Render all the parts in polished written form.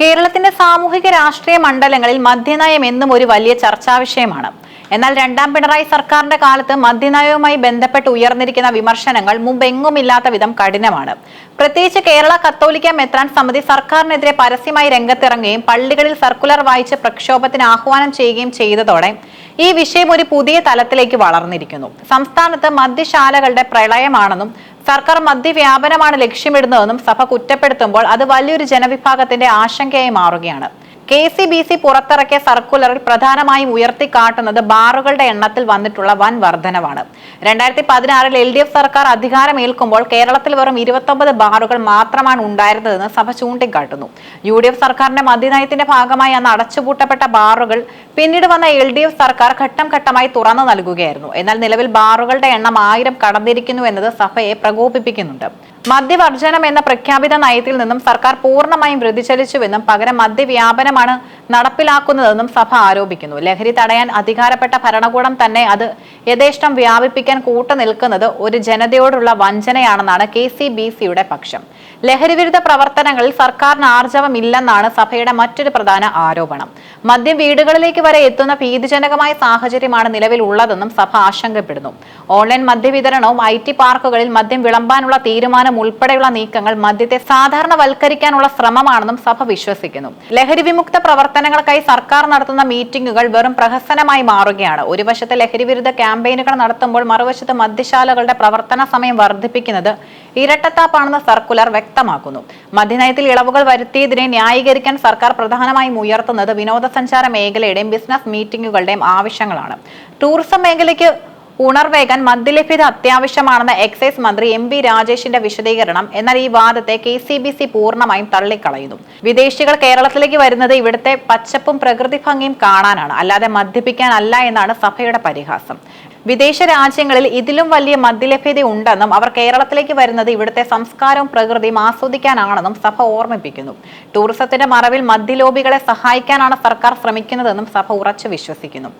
കേരളത്തിന്റെ സാമൂഹിക രാഷ്ട്രീയ മണ്ഡലങ്ങളിൽ മദ്യനയം എന്നും ഒരു വലിയ ചർച്ചാ വിഷയമാണ്. എന്നാൽ രണ്ടാം പിണറായി സർക്കാരിന്റെ കാലത്ത് മദ്യനയവുമായി ബന്ധപ്പെട്ട് ഉയർന്നിരിക്കുന്ന വിമർശനങ്ങൾ മുമ്പെങ്ങുമില്ലാത്ത വിധം കഠിനമാണ്. പ്രത്യേകിച്ച് കേരള കത്തോലിക്ക മെത്രാൻ സമിതി സർക്കാരിനെതിരെ പരസ്യമായി രംഗത്തിറങ്ങുകയും പള്ളികളിൽ സർക്കുലർ വായിച്ച് പ്രക്ഷോഭത്തിന് ആഹ്വാനം ചെയ്യുകയും ചെയ്തതോടെ ഈ വിഷയം ഒരു പുതിയ തലത്തിലേക്ക് വളർന്നിരിക്കുന്നു. സംസ്ഥാനത്ത് മദ്യശാലകളുടെ പ്രളയമാണെന്നും സർക്കാർ മദ്യവ്യാപനമാണ് ലക്ഷ്യമിടുന്നതെന്നും സഭ കുറ്റപ്പെടുത്തുമ്പോൾ അത് വലിയൊരു ജനവിഭാഗത്തിന്റെ ആശങ്കയായി മാറുകയാണ്. KCBC പുറത്തിറക്കിയ സർക്കുലറിൽ പ്രധാനമായും ഉയർത്തിക്കാട്ടുന്നത് ബാറുകളുടെ എണ്ണത്തിൽ വന്നിട്ടുള്ള വൻ വർധനവാണ്. 2016 LDF സർക്കാർ അധികാരമേൽക്കുമ്പോൾ കേരളത്തിൽ വെറും 29 ബാറുകൾ മാത്രമാണ് ഉണ്ടായിരുന്നതെന്ന് സഭ ചൂണ്ടിക്കാട്ടുന്നു. UDF സർക്കാരിന്റെ മദ്യനയത്തിന്റെ ഭാഗമായി അന്ന് അടച്ചുപൂട്ടപ്പെട്ട ബാറുകൾ പിന്നീട് വന്ന LDF സർക്കാർ ഘട്ടം ഘട്ടമായി തുറന്നു നൽകുകയായിരുന്നു. എന്നാൽ നിലവിൽ ബാറുകളുടെ എണ്ണം 1000 കടന്നിരിക്കുന്നു എന്നത് സഭയെ പ്രകോപിപ്പിക്കുന്നുണ്ട്. മദ്യവർജനം എന്ന പ്രഖ്യാപിത നയത്തിൽ നിന്നും സർക്കാർ പൂർണ്ണമായും വ്യതിചലിച്ചുവെന്നും പകരം മദ്യവ്യാപനമാണ് നടപ്പിലാക്കുന്നതെന്നും സഭ ആരോപിക്കുന്നു. ലഹരി തടയാൻ അധികാരപ്പെട്ട ഭരണകൂടം തന്നെ അത് യഥേഷ്ടം വ്യാപിപ്പിക്കാൻ കൂട്ടുനിൽക്കുന്നത് ഒരു ജനതയോടുള്ള വഞ്ചനയാണെന്നാണ് KCBCയുടെ പക്ഷം. ലഹരിവിരുദ്ധ പ്രവർത്തനങ്ങളിൽ സർക്കാരിന് ആർജവമില്ലെന്നാണ് സഭയുടെ മറ്റൊരു പ്രധാന ആരോപണം. മദ്യം വീടുകളിലേക്ക് വരെ എത്തുന്ന ഭീതിജനകമായ സാഹചര്യമാണ് നിലവിൽ ഉള്ളതെന്നും സഭ ആശങ്കപ്പെടുന്നു. ഓൺലൈൻ മദ്യവിതരണവും IT പാർക്കുകളിൽ മദ്യം വിളമ്പാനുള്ള തീരുമാനം ഉൾപ്പെടെയുള്ള നീക്കങ്ങൾ മദ്യത്തെ സാധാരണവൽക്കരിക്കാനുള്ള ശ്രമമാണെന്നും സഭ വിശ്വസിക്കുന്നു. ലഹരി വിമുക്ത പ്രവർത്തനങ്ങൾക്കായി സർക്കാർ നടത്തുന്ന മീറ്റിംഗുകൾ വെറും പ്രഹസനമായി മാറുകയാണ്. ഒരു വശത്ത് ലഹരി വിരുദ്ധ ക്യാമ്പയിനുകൾ നടത്തുമ്പോൾ മറുവശത്ത് മദ്യശാലകളുടെ പ്രവർത്തന സമയം വർദ്ധിപ്പിക്കുന്നത് ഇരട്ടത്താപ്പാണെന്ന് സർക്കുലർ വ്യക്തമാക്കുന്നു. മദ്യനയത്തിൽ ഇളവുകൾ വരുത്തിയതിനെ ന്യായീകരിക്കാൻ സർക്കാർ പ്രധാനമായും ഉയർത്തുന്നത് വിനോദസഞ്ചാര മേഖലയുടെയും ബിസിനസ് മീറ്റിംഗുകളുടെയും ആവശ്യങ്ങളാണ്. ടൂറിസം മേഖലയ്ക്ക് ഉണർവേകാൻ മദ്യലഭ്യത അത്യാവശ്യമാണെന്ന എക്സൈസ് മന്ത്രി MP രാജേഷിന്റെ വിശദീകരണം എന്നാൽ ഈ വാദത്തെ KCBC പൂർണ്ണമായും തള്ളിക്കളയുന്നു. വിദേശികൾ കേരളത്തിലേക്ക് വരുന്നത് ഇവിടുത്തെ പച്ചപ്പും പ്രകൃതി ഭംഗിയും കാണാനാണ്, അല്ലാതെ മദ്യപിക്കാനല്ല എന്നാണ് സഭയുടെ പരിഹാസം. വിദേശ രാജ്യങ്ങളിൽ ഇതിലും വലിയ മദ്യലഭ്യത ഉണ്ടെന്നും അവർ കേരളത്തിലേക്ക് വരുന്നത് ഇവിടുത്തെ സംസ്കാരവും പ്രകൃതിയും ആസ്വദിക്കാനാണെന്നും സഭ ഓർമ്മിപ്പിക്കുന്നു. ടൂറിസത്തിന്റെ മറവിൽ മദ്യലോബികളെ സഹായിക്കാനാണ് സർക്കാർ ശ്രമിക്കുന്നതെന്നും സഭ ഉറച്ചു വിശ്വസിക്കുന്നു.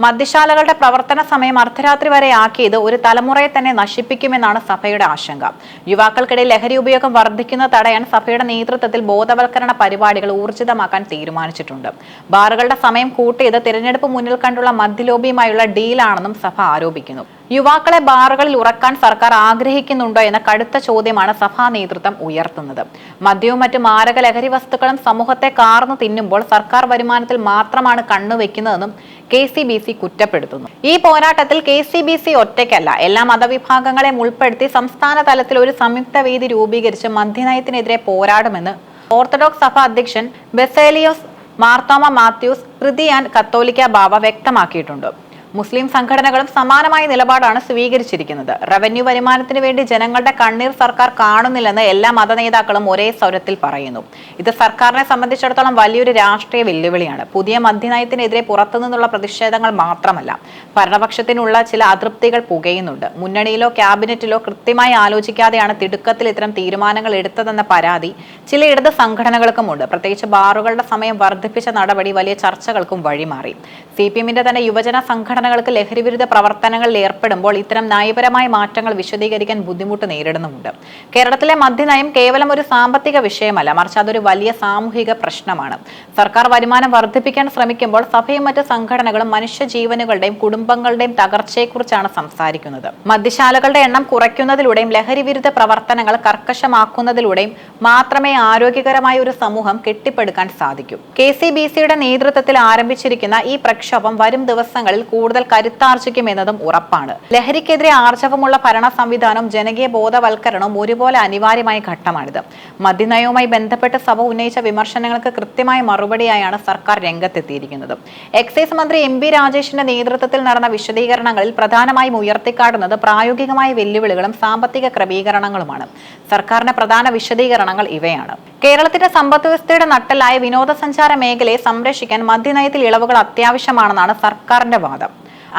മദ്യശാലകളുടെ പ്രവർത്തന സമയം അർദ്ധരാത്രി വരെ ആക്കിയത് ഒരു തലമുറയെ തന്നെ നശിപ്പിക്കുമെന്നാണ് സഭയുടെ ആശങ്ക. യുവാക്കൾക്കിടയിൽ ലഹരി ഉപയോഗം വർദ്ധിക്കുന്നത് തടയാൻ സഭയുടെ നേതൃത്വത്തിൽ ബോധവൽക്കരണ പരിപാടികൾ ഊർജിതമാക്കാൻ തീരുമാനിച്ചിട്ടുണ്ട്. ബാറുകളുടെ സമയം കൂട്ടിയത് തിരഞ്ഞെടുപ്പ് മുന്നിൽ കണ്ടുള്ള മദ്യലോബിയുമായുള്ള ഡീലാണെന്നും സഭ ആരോപിക്കുന്നു. യുവാക്കളെ ബാറുകളിൽ ഉറക്കാൻ സർക്കാർ ആഗ്രഹിക്കുന്നുണ്ടോ എന്ന കടുത്ത ചോദ്യമാണ് സഭാ നേതൃത്വം ഉയർത്തുന്നത്. മദ്യവും മറ്റു മാരക ലഹരി വസ്തുക്കളും സമൂഹത്തെ കാർന്നു തിന്നുമ്പോൾ സർക്കാർ വരുമാനത്തിൽ മാത്രമാണ് കണ്ണുവെക്കുന്നതെന്നും KCBC കുറ്റപ്പെടുത്തുന്നു. ഈ പോരാട്ടത്തിൽ KCBC ഒറ്റയ്ക്കല്ല, എല്ലാ മതവിഭാഗങ്ങളെയും ഉൾപ്പെടുത്തി സംസ്ഥാന തലത്തിൽ ഒരു സംയുക്ത വേദി രൂപീകരിച്ച് മദ്യനയത്തിനെതിരെ പോരാടുമെന്ന് ഓർത്തഡോക്സ് സഭ അധ്യക്ഷൻ ബെസേലിയോസ് മാർത്തോമ മാത്യൂസ് തൃതീയാൻ കത്തോലിക്ക ബാവ വ്യക്തമാക്കിയിട്ടുണ്ട്. മുസ്ലിം സംഘടനകളും സമാനമായ നിലപാടാണ് സ്വീകരിച്ചിരിക്കുന്നത്. റവന്യൂ വരുമാനത്തിന് വേണ്ടി ജനങ്ങളുടെ കണ്ണീർ സർക്കാർ കാണുന്നില്ലെന്ന് എല്ലാ മതനേതാക്കളും ഒരേ സ്വരത്തിൽ പറയുന്നു. ഇത് സർക്കാരിനെ സംബന്ധിച്ചിടത്തോളം വലിയൊരു രാഷ്ട്രീയ വെല്ലുവിളിയാണ്. പുതിയ മദ്യനയത്തിനെതിരെ പുറത്തുനിന്നുള്ള പ്രതിഷേധങ്ങൾ മാത്രമല്ല, ഭരണപക്ഷത്തിനുള്ള ചില അതൃപ്തികൾ പുകയുന്നുണ്ട്. മുന്നണിയിലോ ക്യാബിനറ്റിലോ കൃത്യമായി ആലോചിക്കാതെയാണ് തിടുക്കത്തിൽ ഇത്തരം തീരുമാനങ്ങൾ എടുത്തതെന്ന പരാതി ചില ഇടത് സംഘടനകൾക്കുമുണ്ട്. പ്രത്യേകിച്ച് ബാറുകളുടെ സമയം വർദ്ധിപ്പിച്ച നടപടി വലിയ ചർച്ചകൾക്കും വഴിമാറി. CPMന്റെ തന്നെ യുവജന സംഘടനകൾക്ക് ലഹരിവിരുദ്ധ പ്രവർത്തനങ്ങളിൽ ഏർപ്പെടുമ്പോൾ ഇത്തരം നയപരമായ മാറ്റങ്ങൾ വിശദീകരിക്കാൻ ബുദ്ധിമുട്ട് നേരിടുന്നുമുണ്ട്. കേരളത്തിലെ മദ്യനയം കേവലം ഒരു സാമ്പത്തിക വിഷയമല്ല, മറിച്ച് അതൊരു വലിയ സാമൂഹിക പ്രശ്നമാണ്. സർക്കാർ വരുമാനം വർദ്ധിപ്പിക്കാൻ ശ്രമിക്കുമ്പോൾ സഭയും മറ്റ് സംഘടനകളും മനുഷ്യജീവനുകളുടെയും കുടുംബങ്ങളുടെയും തകർച്ചയെക്കുറിച്ചാണ് സംസാരിക്കുന്നത്. മദ്യശാലകളുടെ എണ്ണം കുറയ്ക്കുന്നതിലൂടെയും ലഹരിവിരുദ്ധ പ്രവർത്തനങ്ങൾ കർക്കശമാക്കുന്നതിലൂടെയും മാത്രമേ ആരോഗ്യകരമായ ഒരു സമൂഹം കെട്ടിപ്പടുക്കാൻ സാധിക്കൂ. KCBCയുടെ നേതൃത്വത്തിൽ ആരംഭിച്ചിരിക്കുന്ന ഈ പ്രക്ഷോഭം വരും ദിവസങ്ങളിൽ കൂടുതൽ കരുത്താർജിക്കുമെന്നതും ഉറപ്പാണ്. ലഹരിക്കെതിരെ ആർജവമുള്ള ഭരണ സംവിധാനവും ജനകീയ ബോധവൽക്കരണവും ഒരുപോലെ അനിവാര്യമായ ഘട്ടമാണിത്. മദ്യനയവുമായി ബന്ധപ്പെട്ട് സഭ ഉന്നയിച്ച വിമർശനങ്ങൾക്ക് കൃത്യമായ മറുപടിയായാണ് സർക്കാർ രംഗത്തെത്തിയിരിക്കുന്നത്. എക്സൈസ് മന്ത്രി MP രാജേഷിന്റെ നേതൃത്വത്തിൽ നടന്ന വിശദീകരണങ്ങളിൽ പ്രധാനമായും ഉയർത്തിക്കാട്ടുന്നത് പ്രായോഗികമായ വെല്ലുവിളികളും സാമ്പത്തിക ക്രമീകരണങ്ങളുമാണ്. സർക്കാരിന്റെ പ്രധാന വിശദീകരണങ്ങൾ ഇവയാണ്. കേരളത്തിന്റെ സമ്പദ് വ്യവസ്ഥയുടെ നട്ടെല്ലായ വിനോദസഞ്ചാര മേഖലയെ സംരക്ഷിക്കാൻ മദ്യനയത്തിൽ ഇളവുകൾ അത്യാവശ്യമാണെന്നാണ് സർക്കാരിന്റെ വാദം.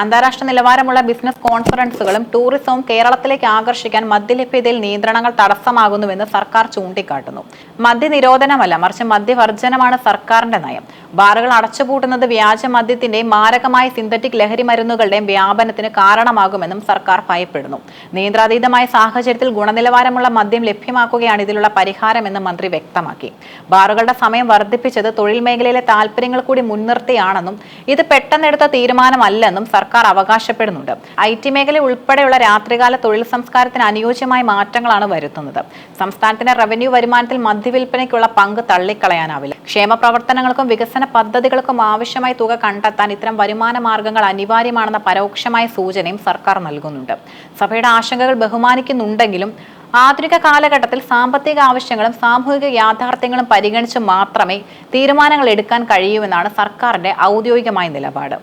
അന്താരാഷ്ട്ര നിലവാരമുള്ള ബിസിനസ് കോൺഫറൻസുകളും ടൂറിസവും കേരളത്തിലേക്ക് ആകർഷിക്കാൻ മദ്യലഭ്യതയിൽ നിയന്ത്രണങ്ങൾ തടസ്സമാകുന്നുവെന്ന് സർക്കാർ ചൂണ്ടിക്കാട്ടുന്നു. മദ്യ നിരോധനമല്ല, മറിച്ച് മദ്യവർജനമാണ് സർക്കാരിന്റെ നയം. ബാറുകൾ അടച്ചുപൂട്ടുന്നത് വ്യാജ മദ്യത്തിന്റെയും മാരകമായ സിന്തറ്റിക് ലഹരി മരുന്നുകളുടെയും വ്യാപനത്തിന് കാരണമാകുമെന്നും സർക്കാർ ഭയപ്പെടുന്നു. നിയന്ത്രാതീതമായ സാഹചര്യത്തിൽ ഗുണനിലവാരമുള്ള മദ്യം ലഭ്യമാക്കുകയാണ് ഇതിലുള്ള പരിഹാരമെന്ന് മന്ത്രി വ്യക്തമാക്കി. ബാറുകളുടെ സമയം വർദ്ധിപ്പിച്ചത് തൊഴിൽ മേഖലയിലെ താൽപര്യങ്ങൾ കൂടി മുൻനിർത്തിയാണെന്നും ഇത് പെട്ടെന്നെടുത്ത തീരുമാനമല്ലെന്നും സർക്കാർ അവകാശപ്പെടുന്നുണ്ട്. IT മേഖല ഉൾപ്പെടെയുള്ള രാത്രികാല തൊഴിൽ സംസ്കാരത്തിന് അനുയോജ്യമായ മാറ്റങ്ങളാണ് വരുത്തുന്നത്. സംസ്ഥാനത്തിന്റെ റവന്യൂ വരുമാനത്തിൽ മദ്യവിൽപ്പനയ്ക്കുള്ള പങ്ക് തള്ളിക്കളയാനാവില്ല. ക്ഷേമ പ്രവർത്തനങ്ങൾക്കും വികസന പദ്ധതികൾക്കും ആവശ്യമായ തുക കണ്ടെത്താൻ ഇത്തരം വരുമാന മാർഗങ്ങൾ അനിവാര്യമാണെന്ന പരോക്ഷമായ സൂചനയും സർക്കാർ നൽകുന്നുണ്ട്. സഭയുടെ ആശങ്കകൾ ബഹുമാനിക്കുന്നുണ്ടെങ്കിലും ആധുനിക കാലഘട്ടത്തിൽ സാമ്പത്തിക ആവശ്യങ്ങളും സാമൂഹിക യാഥാർത്ഥ്യങ്ങളും പരിഗണിച്ച് മാത്രമേ തീരുമാനങ്ങൾ എടുക്കാൻ കഴിയൂവെന്നാണ് സർക്കാരിന്റെ ഔദ്യോഗികമായ നിലപാട്.